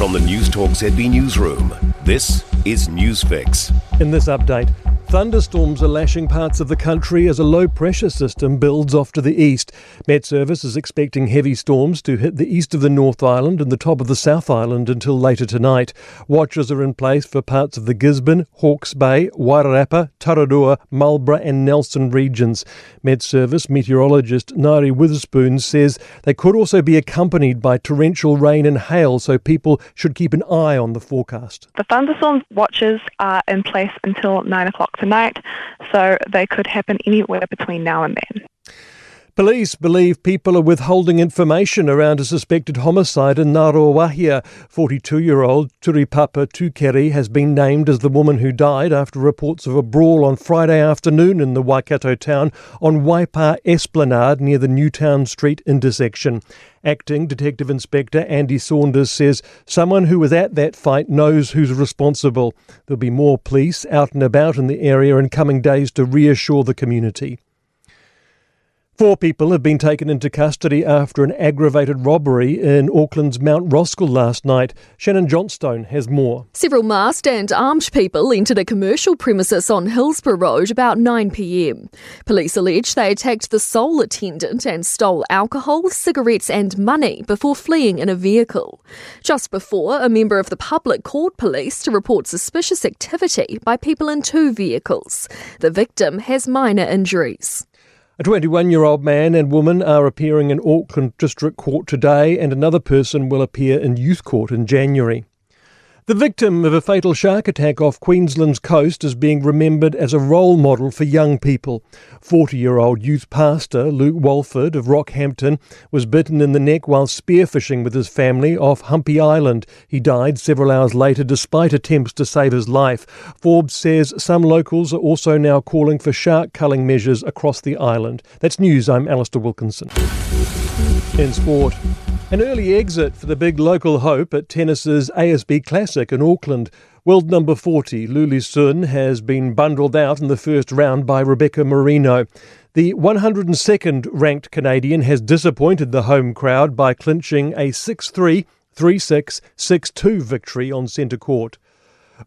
From the Newstalk ZB newsroom, this is Newsfix. In this update, thunderstorms are lashing parts of the country as a low-pressure system builds off to the east. Met Service is expecting heavy storms to hit the east of the North Island and the top of the South Island until later tonight. Watches are in place for parts of the Gisborne, Hawke's Bay, Wairarapa, Tararua, Marlborough and Nelson regions. Met Service meteorologist Ngāri Witherspoon says they could also be accompanied by torrential rain and hail, so people should keep an eye on the forecast. The thunderstorm watches are in place until 9 o'clock tonight, so they could happen anywhere between now and then. Police believe people are withholding information around a suspected homicide in Ngaruawahia. 42-year-old Turipapa Tukeri has been named as the woman who died after reports of a brawl on Friday afternoon in the Waikato town on Waipa Esplanade near the Newtown Street intersection. Acting Detective Inspector Andy Saunders says someone who was at that fight knows who's responsible. There'll be more police out and about in the area in coming days to reassure the community. 4 people have been taken into custody after an aggravated robbery in Auckland's Mount Roskill last night. Shannon Johnstone has more. Several masked and armed people entered a commercial premises on Hillsborough Road about 9 p.m. Police allege they attacked the sole attendant and stole alcohol, cigarettes and money before fleeing in a vehicle. Just before, a member of the public called police to report suspicious activity by people in 2 vehicles. The victim has minor injuries. A 21-year-old man and woman are appearing in Auckland District Court today, and another person will appear in Youth Court in January. The victim of a fatal shark attack off Queensland's coast is being remembered as a role model for young people. 40-year-old youth pastor Luke Walford of Rockhampton was bitten in the neck while spearfishing with his family off Humpy Island. He died several hours later despite attempts to save his life. Forbes says some locals are also now calling for shark culling measures across the island. That's news. I'm Alistair Wilkinson. In sport, an early exit for the big local hope at tennis's ASB Classic in Auckland. World number 40, Luli Sun, has been bundled out in the first round by Rebecca Marino. The 102nd ranked Canadian has disappointed the home crowd by clinching a 6-3, 3-6, 6-2 victory on centre court.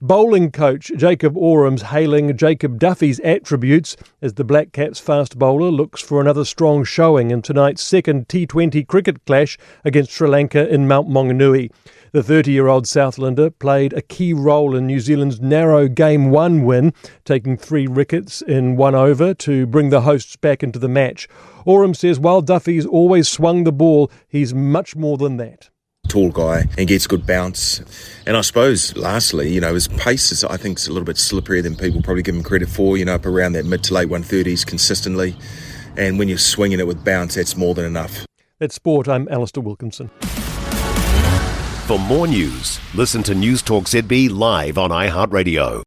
Bowling coach Jacob Orams hailing Jacob Duffy's attributes as the Black Caps fast bowler looks for another strong showing in tonight's second T20 cricket clash against Sri Lanka in Mount Maunganui. The 30-year-old Southlander played a key role in New Zealand's narrow Game 1 win, taking 3 wickets in 1 over to bring the hosts back into the match. Orams says while Duffy's always swung the ball, he's much more than that. Tall guy and gets good bounce. And I suppose, lastly, his pace is, I think, is a little bit slipperier than people probably give him credit for, up around that mid to late 130s consistently. And when you're swinging it with bounce, that's more than enough. That's sport. I'm Alistair Wilkinson. For more news, listen to Newstalk ZB live on iHeartRadio.